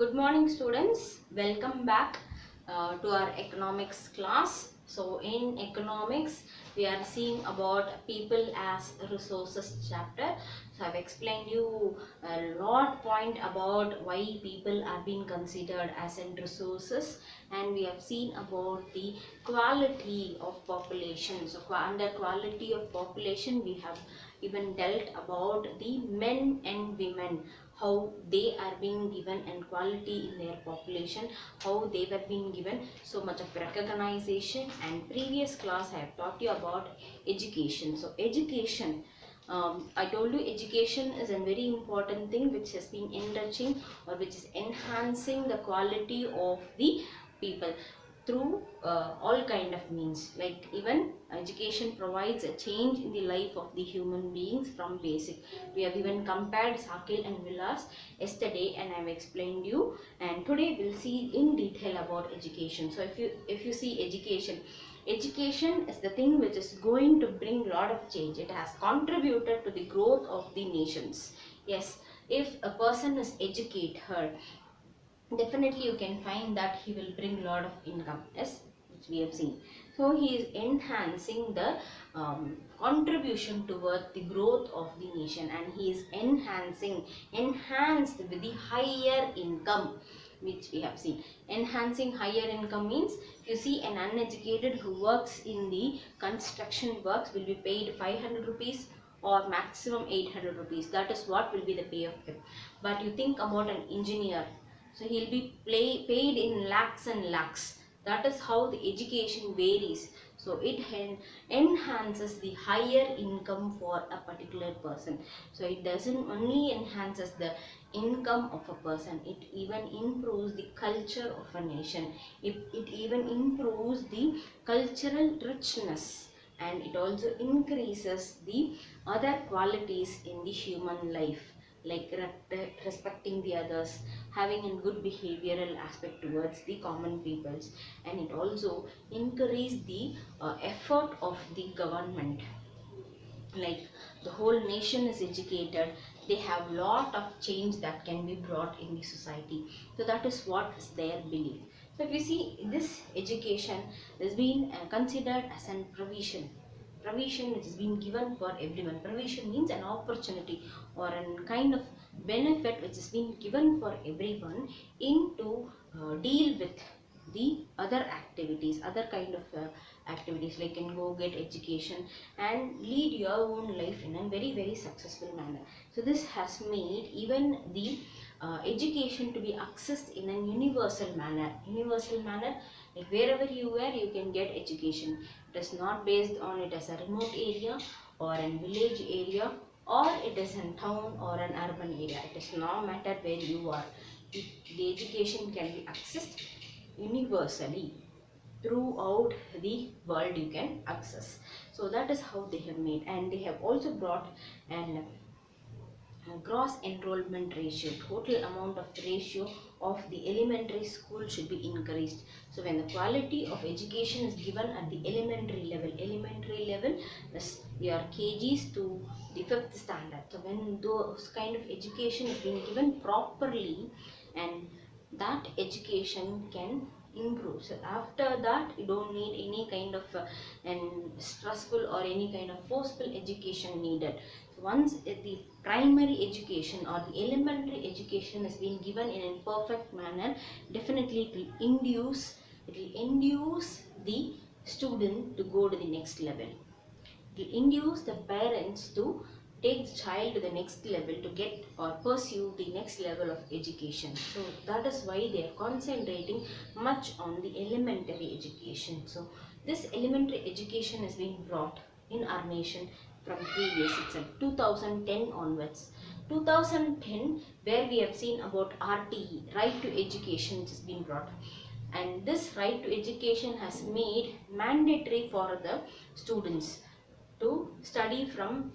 Good morning students, welcome back to our economics class. So in economics we are seeing about people as resources chapter. So I've explained you a lot point about why people are being considered as in resources, and we have seen about the quality of population. So under quality of population we have even dealt about the men and women, how they are being given and quality in their population, how they were being given so much of recognition. And previous class I have taught you about education. So education, I told you education is a very important thing which has been enriching or which is enhancing the quality of the people through all kind of means. Like even education provides a change in the life of the human beings from basic. We have even compared Sakil and Vilas yesterday and I have explained you, and today we'll see in detail about education. So if you see education is the thing which is going to bring a lot of change. It has contributed to the growth of the nations. Yes, if a person is educated, definitely you can find that he will bring a lot of income. Yes, which we have seen. So he is enhancing the contribution toward the growth of the nation, and he is enhanced with the higher income, which we have seen. Enhancing higher income means, if you see an uneducated who works in the construction works will be paid 500 rupees or maximum 800 rupees. That is what will be the pay of him. But you think about an engineer, so he'll be paid in lakhs and lakhs. That is how the education varies. So it enhances the higher income for a particular person. So it doesn't only enhances the income of a person, it even improves the culture of a nation. It even improves the cultural richness, and it also increases the other qualities in the human life, like respecting the others, having a good behavioral aspect towards the common peoples, and it also increase the effort of the government. Like the whole nation is educated, they have lot of change that can be brought in the society. So that is what is their belief. So if you see, this education is being considered as a provision which is being given for everyone. Provision means an opportunity or a kind of benefit which is being given for everyone into deal with the other kind of activities, like can go get education and lead your own life in a very successful manner. So this has made even the education to be accessed in a universal manner. Like wherever you were, you can get education. It is not based on it as a remote area or a village area, or it is in town or an urban area. It does not matter where you are. The education can be accessed universally throughout the world. You can access. So that is how they have made, and they have also brought an gross enrollment ratio, total amount of ratio of the elementary school should be increased. So when the quality of education is given at the elementary level is your kgs to the 5th standard. So when those kind of education is being given properly, and that education can improve. So after that you don't need any kind of stressful or any kind of forceful education needed. So once the primary education or the elementary education is being given in a perfect manner, definitely it will induce the student to go to the next level. It will induce the parents to take the child to the next level, to get or pursue the next level of education. So that is why they are concentrating much on the elementary education. So this elementary education is being brought in our nation from previous itself, 2010 onwards. 2010, where we have seen about RTE, right to education, which has been brought, and this right to education has made mandatory for the students to study from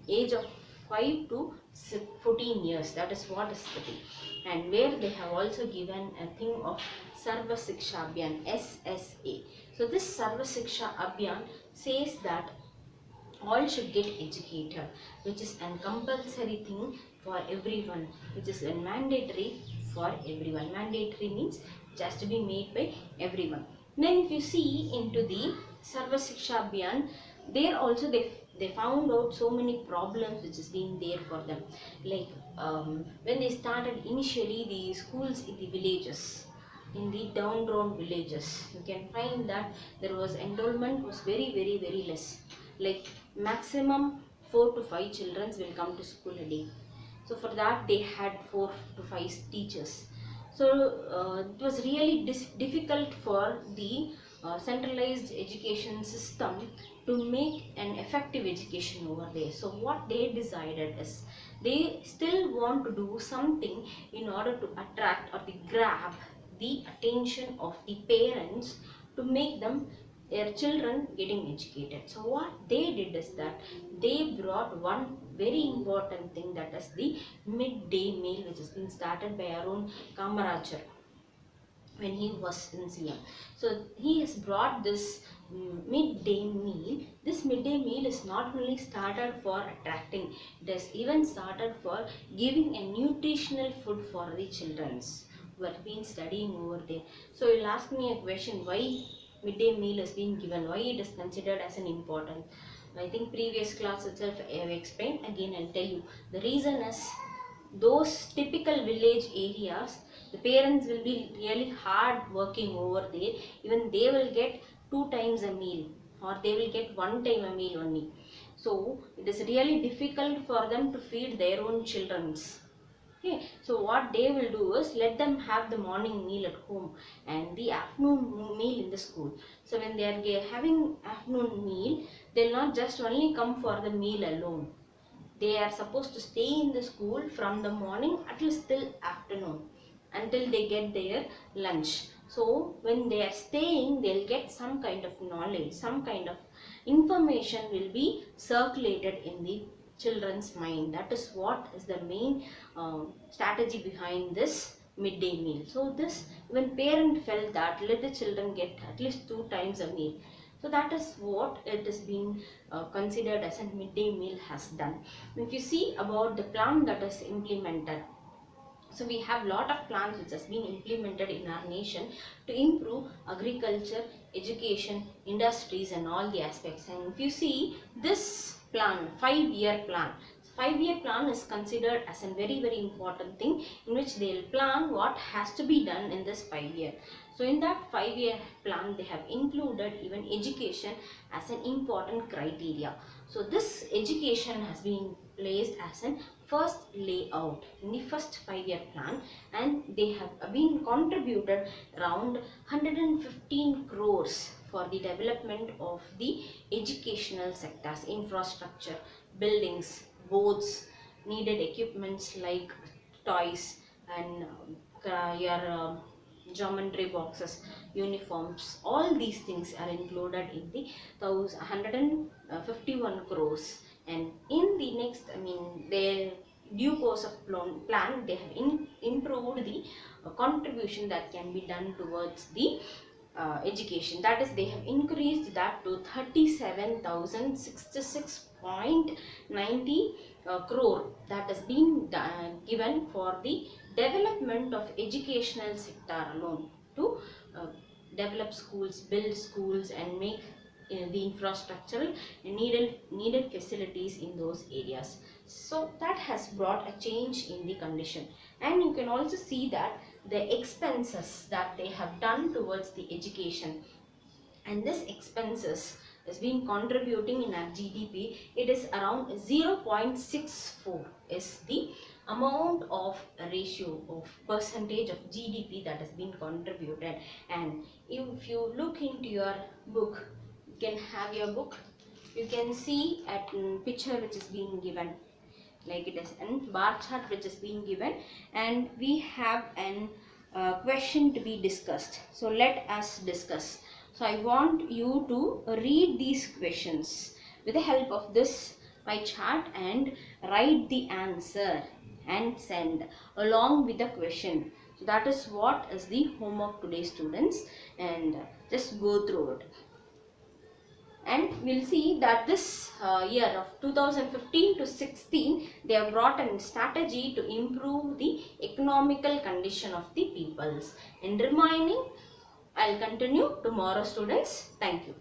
age of 5 to 14 years. That is what is the thing. And where they have also given a thing of Sarva Siksha Abhiyan, SSA. So this Sarva Siksha Abhiyan says that all should get educated, which is a compulsory thing for everyone, which is a mandatory for everyone. Mandatory means it has to be made by everyone. Then if you see into the Sarva Shiksha Abhiyan, there also they found out so many problems which has been there for them. Like when they started initially the schools in the villages, in the down villages, you can find that there was enrollment was very less. Like maximum 4 to 5 children will come to school a day. So for that they had 4 to 5 teachers. So it was really difficult for the centralized education system to make an effective education over there. So what they decided is they still want to do something in order to attract or to grab the attention of the parents to make them their children getting educated. So what they did is that they brought one very important thing, that is the midday meal, which has been started by our own Kamarajar when he was in CM. So he has brought this midday meal. This midday meal is not only started for attracting, it has even started for giving a nutritional food for the children who have been studying over there. So you'll ask me a question, why midday meal has been given, why it is considered as an important. I think previous class itself I have explained. Again I'll tell you. The reason is those typical village areas, the parents will be really hard working over there. Even they will get 2 times a meal, or they will get 1 time a meal only. So it is really difficult for them to feed their own childrens. Okay, so what they will do is let them have the morning meal at home and the afternoon meal in the school. So when they are having afternoon meal, they will not just only come for the meal alone. They are supposed to stay in the school from the morning at least till afternoon until they get their lunch. So when they are staying, they'll get some kind of knowledge, some kind of information will be circulated in the children's mind. That is what is the main strategy behind this midday meal. So this, when parent felt that let the children get at least 2 times a meal. So that is what it is being considered as a midday meal has done. If you see about the plan that is implemented, so we have lot of plans which has been implemented in our nation to improve agriculture, education, industries and all the aspects. And if you see this plan, 5-year plan, 5-year plan is considered as a very important thing in which they will plan what has to be done in this 5-year. So in that 5-year plan they have included even education as an important criteria. So this education has been placed as an first layout in the first 5-year plan, and they have been contributed around 115 crores for the development of the educational sectors, infrastructure, buildings, boards, needed equipments like toys and your geometry boxes, uniforms, all these things are included in the 151 crores. And in the next, their due course of plan, they have improved the contribution that can be done towards the education. That is, they have increased that to 37,066.90 crore that has been given for the development of educational sector alone, to develop schools, build schools and make the infrastructural and needed facilities in those areas. So that has brought a change in the condition. And you can also see that the expenses that they have done towards the education, and this expenses has been contributing in our GDP. It is around 0.64 is the amount of ratio of percentage of GDP that has been contributed. And if you look into your book, you can have your book, you can see a picture which is being given, like it is a bar chart which is being given, and we have an question to be discussed. So let us discuss. So I want you to read these questions with the help of this pie chart and write the answer and send along with the question. So that is what is the homework today, students, and just go through it. And we'll see that this year of 2015 to 16, they have brought a strategy to improve the economical condition of the peoples. In remaining, I'll continue tomorrow, students. Thank you.